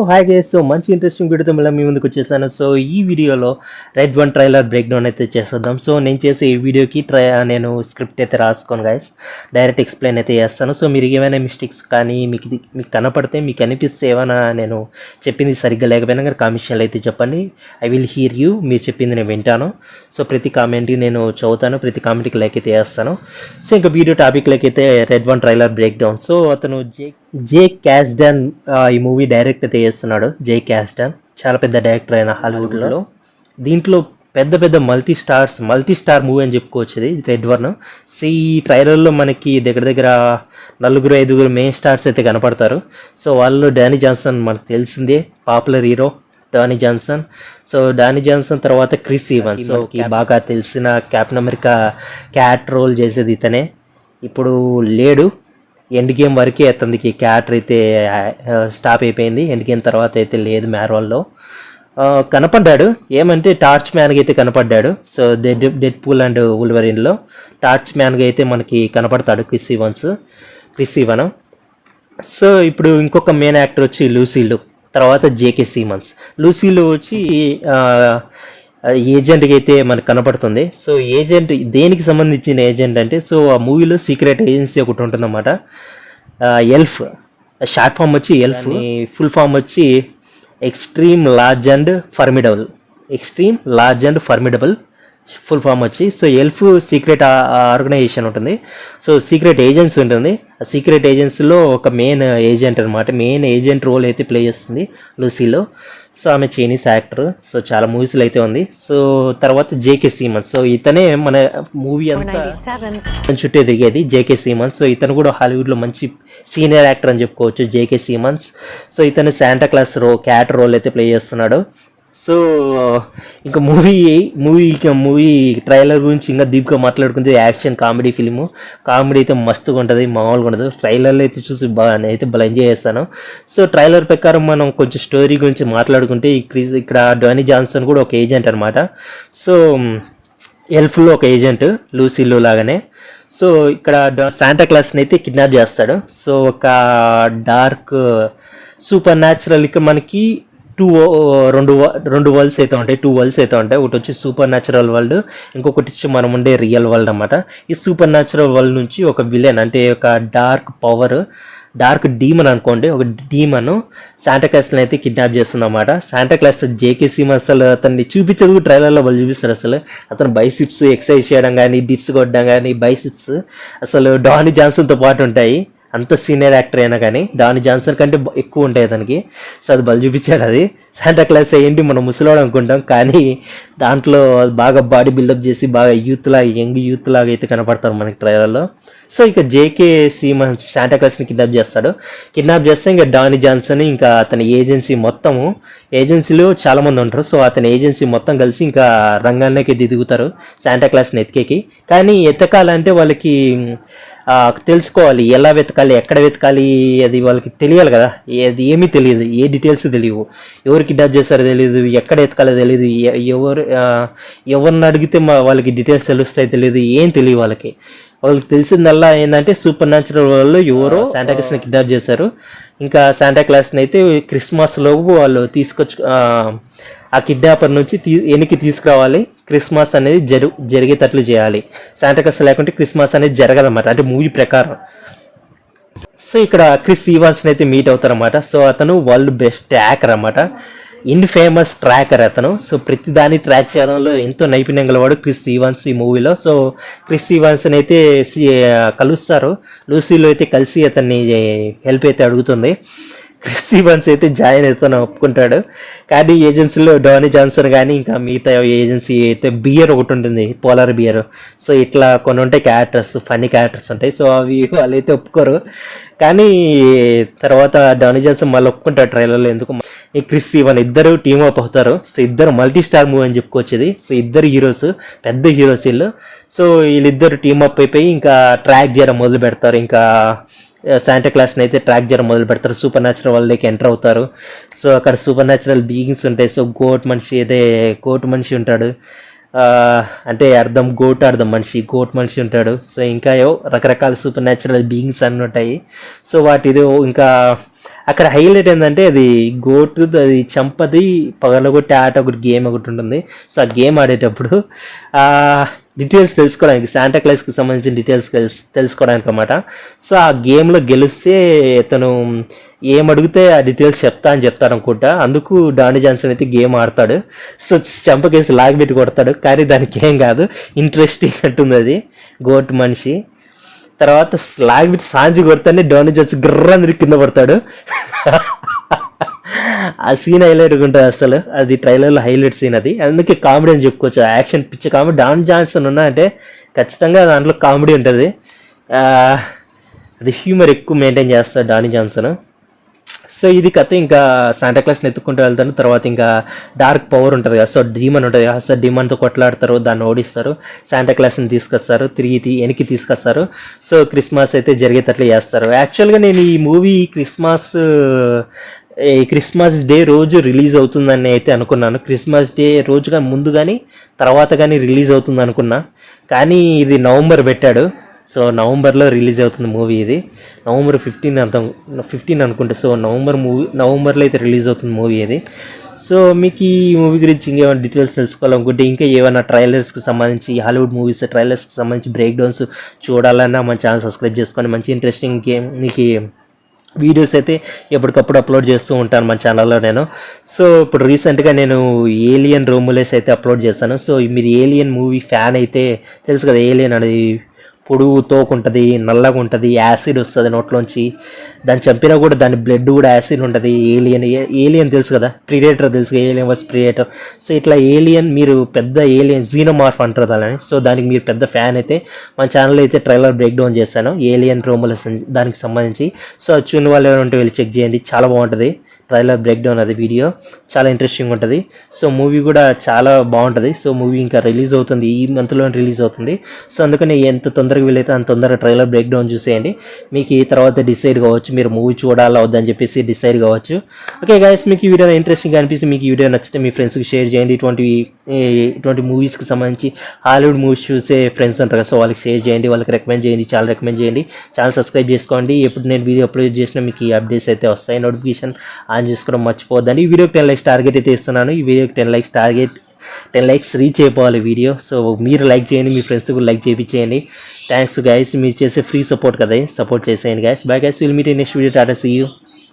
Hi guys. So మంచి interesting వీడియోతో మళ్ళీ మీ ముందుకు వచ్చేసాను. సో ఈ వీడియోలో red one trailer break down అయితే చేసేద్దాం. సో నేను చేసే ఈ వీడియోకి నేను స్క్రిప్ట్ అయితే రాసుకోను గైస్, డైరెక్ట్ ఎక్స్ప్లెయిన్ అయితే చేస్తాను. సో మీరు ఏమైనా మిస్టేక్స్ కానీ మీకు కనపడితే, మీకు అనిపిస్తే ఏమైనా నేను చెప్పింది సరిగ్గా లేకపోయినా కానీ కామెంట్స్లో అయితే చెప్పండి. I will here you. మీరు చెప్పింది నేను వింటాను. సో ప్రతి కామెంట్కి నేను చదువుతాను, ప్రతి కామెంట్కి లైక్ అయితే చేస్తాను. సో ఇంకా వీడియో టాపిక్లోకి అయితే red one trailer break down. So అతను జే క్యాస్డన్ ఈ మూవీ డైరెక్ట్ అయితే చేస్తున్నాడు. జే క్యాస్డన్ చాలా పెద్ద డైరెక్టర్ అయిన హాలీవుడ్లో. దీంట్లో పెద్ద పెద్ద మల్టీ స్టార్ మూవీ అని చెప్పుకోవచ్చు ఇది రెడ్ వన్. సో ఈ ట్రైలర్లో మనకి దగ్గర దగ్గర 4-5 మెయిన్ స్టార్స్ అయితే కనపడతారు. సో వాళ్ళు డానీ జాన్సన్ మనకు తెలిసిందే, popular hero Danny Johnson. So Danny Johnson తర్వాత క్రిస్ ఈవన్స్, సో బాగా తెలిసిన కెప్టెన్ అమెరికా క్యాట్ రోల్ చేసేది ఇతనే. ఇప్పుడు లేడు, ఎండ్ గేమ్ వరకే అతనికి క్యారెక్టర్ అయితే స్టాప్ అయిపోయింది. ఎండ్ గేమ్ తర్వాత అయితే లేదు. మ్యార్వల్లో కనపడ్డాడు, ఏమంటే టార్చ్ మ్యాన్గా అయితే కనపడ్డాడు. సో డెడ్ పూల్ అండ్ వుల్వరిన్లో టార్చ్ మ్యాన్గా అయితే మనకి కనపడతాడు క్రిస్ ఈవన్. సో ఇప్పుడు ఇంకొక మెయిన్ యాక్టర్ వచ్చి లూసీలు, తర్వాత జేకే సీమన్స్. లూసీలు వచ్చి ఏజెంట్కి అయితే మనకు కనపడుతుంది. సో ఏజెంట్ దేనికి సంబంధించిన ఏజెంట్ అంటే, సో ఆ మూవీలో సీక్రెట్ ఏజెన్సీ ఒకటి ఉంటుందన్నమాట. ఎల్ఫ్, షార్ట్ ఫామ్ వచ్చి ఎల్ఫ్, ఫుల్ ఫామ్ వచ్చి extreme large and formidable full form వచ్చి. సో ఎల్ఫ్ సీక్రెట్ ఆర్గనైజేషన్ ఉంటుంది. సో సీక్రెట్ ఏజెన్సీ ఉంటుంది. ఆ సీక్రెట్ ఏజెన్సీలో ఒక మెయిన్ ఏజెంట్ అనమాట. మెయిన్ ఏజెంట్ రోల్ అయితే ప్లే చేస్తుంది లూసీలో. సో ఆమె చైనీస్ యాక్టర్. సో చాలా మూవీస్లో అయితే ఉంది. సో తర్వాత జేకే సీమన్స్, సో ఇతనే మన మూవీ అంతా చుట్టే తిరిగేది జేకే సీమన్స్. సో ఇతను కూడా హాలీవుడ్లో మంచి సీనియర్ యాక్టర్ అని చెప్పుకోవచ్చు జేకే సీమన్స్. సో ఇతను శాంటా క్లాస్ క్యాట్ రోల్ అయితే ప్లే చేస్తున్నాడు. సో ఇంకా మూవీ ట్రైలర్ గురించి ఇంకా డీప్గా మాట్లాడుకుంటే యాక్షన్ కామెడీ ఫిలిము. కామెడీ అయితే మస్తుగా ఉంటుంది, మామూలుగా ఉండదు. ట్రైలర్లో అయితే చూసి నేనైతే బాగా ఎంజాయ్ చేస్తాను. సో ట్రైలర్ ప్రకారం మనం కొంచెం స్టోరీ గురించి మాట్లాడుకుంటే ఇక్కడ డానీ జాన్సన్ కూడా ఒక ఏజెంట్ అనమాట. సో ఎల్ఫ్లో ఒక ఏజెంట్ లూసీలో లాగానే. సో ఇక్కడ శాంటా క్లాస్ని అయితే కిడ్నాప్ చేస్తాడు. సో ఒక డార్క్ సూపర్ న్యాచురల్, ఇక మనకి రెండు వరల్డ్స్ అయితే ఉంటాయి, 2 వరల్డ్స్ అయితే ఉంటాయి. ఒకటి వచ్చి సూపర్ న్యాచురల్ వరల్డ్, ఇంకొకటి వచ్చి మనం ఉండే రియల్ వరల్డ్ అన్నమాట. ఈ సూపర్ న్యాచురల్ వరల్డ్ నుంచి ఒక విలన్, అంటే ఒక డార్క్ డీమన్ అనుకోండి, ఒక డీమన్ శాంటా క్లాస్ని అయితే కిడ్నాప్ చేస్తుంది అన్నమాట. శాంటా క్లాస్ జేకే సీమన్ అసలు అతన్ని చూపించదు, ట్రైలర్లో వాళ్ళు చూపిస్తారు. అసలు అతను బైసిప్స్ ఎక్సర్సైజ్ చేయడం కానీ, డిప్స్ కొట్టడం కానీ, బైసిప్స్ అసలు డానీ జాన్సన్తో పాటు ఉంటాయి. అంత సీనియర్ యాక్టర్ అయినా కానీ డానీ జాన్సన్ కంటే ఎక్కువ ఉంటాయి అతనికి. సో అది బలి చూపించాడు. అది శాంటా క్లాస్ ఏంటి మనం ముసలోడు అనుకుంటాం, కానీ దాంట్లో బాగా బాడీ బిల్డప్ చేసి బాగా యంగ్ యూత్ లాగా అయితే కనపడతారు మనకి ట్రైలర్లో. సో ఇక జేకే సీమన్స్ శాంటా క్లాస్ని కిడ్నాప్ చేస్తే ఇంకా డానీ జాన్సన్ ఇంకా అతని ఏజెన్సీలో చాలామంది ఉంటారు. సో అతని ఏజెన్సీ మొత్తం కలిసి ఇంకా రంగాల్లోకి దిగుతారు శాంటా క్లాస్ని ఎతికేకి. కానీ ఎతకాలంటే వాళ్ళకి తెలుసుకోవాలి, ఎలా వెతకాలి, ఎక్కడ వెతకాలి, అది వాళ్ళకి తెలియాలి కదా. అది ఏమీ తెలియదు, ఏ డీటెయిల్స్ తెలియవు, ఎవరు కిడ్నాప్ చేస్తారో తెలియదు, ఎక్కడ వెతకాలో తెలియదు, ఎవరిని అడిగితే వాళ్ళకి డీటెయిల్స్ తెలుస్తాయి తెలియదు, ఏం తెలియదు వాళ్ళకి తెలిసిందల్లా ఏంటంటే సూపర్ న్యాచురల్ వరల్డ్లో ఎవరో శాంటా క్లాస్ని కిడ్నాప్ చేశారు. ఇంకా శాంటా క్లాస్ని అయితే క్రిస్మస్లోపు వాళ్ళు ఆ కిడ్నాపర్ నుంచి వెనక్కి తీసుకురావాలి. క్రిస్మస్ అనేది జరిగేటట్లు చేయాలి. శాంటా క్లాస్ లేకుంటే క్రిస్మస్ అనేది జరగదన్నమాట, అంటే మూవీ ప్రకారం. సో ఇక్కడ క్రిస్ ఈవాన్స్ని అయితే మీట్ అవుతారన్నమాట. సో అతను వరల్డ్ బెస్ట్ ట్రాకర్ అన్నమాట, ఫేమస్ ట్రాకర్ అతను. సో ప్రతి దాన్ని ట్రాక్ చేయడంలో ఎంతో నైపుణ్యం గలవాడు క్రిస్ ఈవాన్స్ ఈ మూవీలో. సో క్రిస్ ఈవాన్స్ని అయితే కలుస్తారు. లూసీలో అయితే కలిసి అతన్ని హెల్ప్ అయితే అడుగుతుంది. క్రిస్ ఈవాన్స్ అయితే జాయిన్ అవుతాను ఒప్పుకుంటాడు. కానీ ఏజెన్సీలో డానీ జాన్సన్ కానీ ఇంకా మిగతా ఏజెన్సీ అయితే బియర్ ఒకటి ఉంటుంది, పోలార్ బియర్. సో ఇట్లా కొన్ని ఉంటాయి క్యారెక్టర్స్, ఫన్నీ క్యారెక్టర్స్ ఉంటాయి. సో అవి వాళ్ళైతే ఒప్పుకోరు. కానీ తర్వాత డానీ జాన్సన్ మళ్ళీ ఒప్పుకుంటాడు ట్రైలర్లో. ఎందుకు ఈ క్రిస్ ఈవన్ ఇద్దరు టీమ్ అప్ అవుతారు. సో ఇద్దరు మల్టీ స్టార్ మూవీ అని చెప్పుకోవచ్చు ఇది. సో ఇద్దరు హీరోస్, పెద్ద హీరోస్ వీళ్ళు. సో వీళ్ళిద్దరు టీమ్ అప్ అయిపోయి ఇంకా ట్రాక్ చేయడం మొదలు పెడతారు. ఇంకా శాంటా క్లాస్ని అయితే ట్రాక్ చేయడం మొదలు పెడతారు. సూపర్ న్యాచురల్ వాళ్ళకి ఎంటర్ అవుతారు. సో అక్కడ సూపర్ న్యాచురల్ బీయింగ్స్ ఉంటాయి. సో గోట్ మనిషి ఉంటాడు, అంటే అర్థం గోట్ మనిషి ఉంటాడు. సో ఇంకా ఏవో రకరకాల సూపర్ న్యాచురల్ బీయింగ్స్ అన్నీ ఉంటాయి. సో వాటిది ఇంకా అక్కడ హైలైట్ ఏంటంటే అది గోటు అది చంపది పగలగొట్టే ఆట ఒకటి గేమ్ ఒకటి ఉంటుంది. సో ఆ గేమ్ ఆడేటప్పుడు డీటెయిల్స్ తెలుసుకోవడానికి శాంటాక్లాస్కి సంబంధించిన డీటెయిల్స్ తెలుసుకోవడానికి అనమాట. సో ఆ గేమ్లో గెలిస్తే తను ఏమడిగితే ఆ డీటెయిల్స్ చెప్తా అని చెప్తారు అనుకుంటా. అందుకు డానీ జాన్సన్ అయితే గేమ్ ఆడతాడు. సో చెంపకేసి లాగిపెట్టి కొడతాడు, కానీ దానికి ఏం కాదు, ఇంట్రెస్టింగ్ అంటుంది అది గోట్ మనిషి. తర్వాత లాగిపెట్టి సాంజి కొడతానే డానీ జాన్సన్ గిర్రని కింద పడతాడు. ఆ సీన్ హైలైట్ ఉంటుంది అసలు, అది ట్రైలర్లో హైలైట్ సీన్ అది. అందుకే కామెడీ అని చెప్పుకోవచ్చు, యాక్షన్ పిచ్చ కామెడీ. డాన్ జాన్సన్ ఉన్నా అంటే ఖచ్చితంగా దాంట్లో కామెడీ ఉంటుంది. అది హ్యూమర్ ఎక్కువ మెయింటైన్ చేస్తాడు డానీ జాన్సన్. సో ఇది కథ. ఇంకా శాంటాక్లాస్ని ఎత్తుకుంటూ వెళ్తాను. తర్వాత ఇంకా డార్క్ పవర్ ఉంటుంది కదా, సో డీమన్ ఉంటుంది కదా, సో డీమన్తో కొట్లాడతారు, దాన్ని ఓడిస్తారు, శాంటాక్లాస్ని తీసుకొస్తారు, తిరిగి వెనక్కి తీసుకొస్తారు. సో క్రిస్మస్ అయితే జరిగేటట్లు చేస్తారు. యాక్చువల్గా నేను ఈ మూవీ క్రిస్మస్ డే రోజు రిలీజ్ అవుతుందని అయితే అనుకున్నాను. క్రిస్మస్ డే రోజుగా ముందు కానీ తర్వాత కానీ రిలీజ్ అవుతుంది అనుకున్నా, కానీ ఇది నవంబర్ పెట్టాడు. సో నవంబర్లో రిలీజ్ అవుతుంది మూవీ. ఇది నవంబర్ 15 అనుకుంటే. సో నవంబర్లో అయితే రిలీజ్ అవుతుంది మూవీ ఇది. సో మీకు ఈ మూవీ గురించి ఇంకేమైనా డీటెయిల్స్ తెలుసుకోవాలనుకుంటే, ఇంకా ఏమైనా ట్రైలర్స్కి సంబంధించి హాలీవుడ్ మూవీస్ ట్రైలర్స్కి సంబంధించి బ్రేక్ డౌన్స్ చూడాలన్నా మన ఛానల్ సబ్స్క్రైబ్ చేసుకొని మంచి ఇంట్రెస్టింగ్ మీకు వీడియోస్ అయితే ఎప్పటికప్పుడు అప్లోడ్ చేస్తూ ఉంటాను మన ఛానల్లో నేను. సో ఇప్పుడు రీసెంట్గా నేను ఏలియన్ రోములేస్ అయితే అప్లోడ్ చేశాను. సో మీరు ఏలియన్ మూవీ ఫ్యాన్ అయితే తెలుసు కదా, ఏలియన్ అనేది పొడుగు తోకుంటుంది, నల్లగా ఉంటుంది, యాసిడ్ వస్తుంది నోట్లోంచి, దాన్ని చంపినా కూడా దాని బ్లడ్ కూడా యాసిడ్ ఉంటుంది. ఏలియన్ తెలుసు కదా, ప్రిడేటర్ తెలుసు, ఏలియన్ వాస్ ప్రిడేటర్. సో ఇట్లా ఏలియన్ మీరు పెద్ద ఏలియన్ జీనోమార్ఫ్ అంటారు దాని. సో దానికి మీరు పెద్ద ఫ్యాన్ అయితే మన ఛానల్లో అయితే ట్రైలర్ బ్రేక్ డౌన్ చేశాను ఏలియన్ రోములస్ దానికి సంబంధించి. సో చూని వాళ్ళు ఎవరు ఉంటే వెళ్ళి చెక్ చేయండి, చాలా బాగుంటుంది ట్రైలర్ బ్రేక్ డౌన్. అది వీడియో చాలా ఇంట్రెస్టింగ్ ఉంటుంది. సో మూవీ కూడా చాలా బాగుంటుంది. సో మూవీ ఇంకా రిలీజ్ అవుతుంది, ఈ మంత్లో రిలీజ్ అవుతుంది. సో అందుకని ఎంత తొందరగా వీలైతే అంత తొందరగా ట్రైలర్ బ్రేక్ డౌన్ చూసేయండి. మీకు ఈ తర్వాత డిసైడ్ కావచ్చు మీరు మూవీ చూడాలా వద్దని చెప్పేసి డిసైడ్ కావచ్చు. ఓకే గైస్, మీకు ఈ వీడియో ఇంట్రెస్టింగ్ అనిపిస్తే, మీకు ఈ వీడియో నచ్చితే మీ ఫ్రెండ్స్కి షేర్ చేయండి. ఇటువంటి మూవీస్కి సంబంధించి హాలీవుడ్ మూవీస్ చూసే ఫ్రెండ్స్ ఉంటారు కదా, సో వాళ్ళకి షేర్ చేయండి, వాళ్ళకి రికమెండ్ చేయండి, చాలా రికమెండ్ చేయండి. ఛానల్ సబ్స్క్రైబ్ చేసుకోండి. ఎప్పుడు నేను వీడియో అప్లోడ్ చేసినా మీకు ఈ అప్డేట్స్ అయితే వస్తాయి, నోటిఫికేషన్ ఆన్ చేసుకోవడం మర్చిపోద్దండి. ఈ వీడియోకి 10 likes టార్గెట్ అయితే ఇస్తున్నాను. ఈ వీడియోకి 10 likes రీచ్ అయిపోవాలి వీడియో. సో మీరు లైక్ చేయండి, మీ ఫ్రెండ్స్ కూడా లైక్ చేయించేయండి. థ్యాంక్స్ గైస్, మీరు చేసే ఫ్రీ సపోర్ట్ కదా, సపోర్ట్ చేసేయండి guys. Bye guys, will meet in next video. Tata, see you.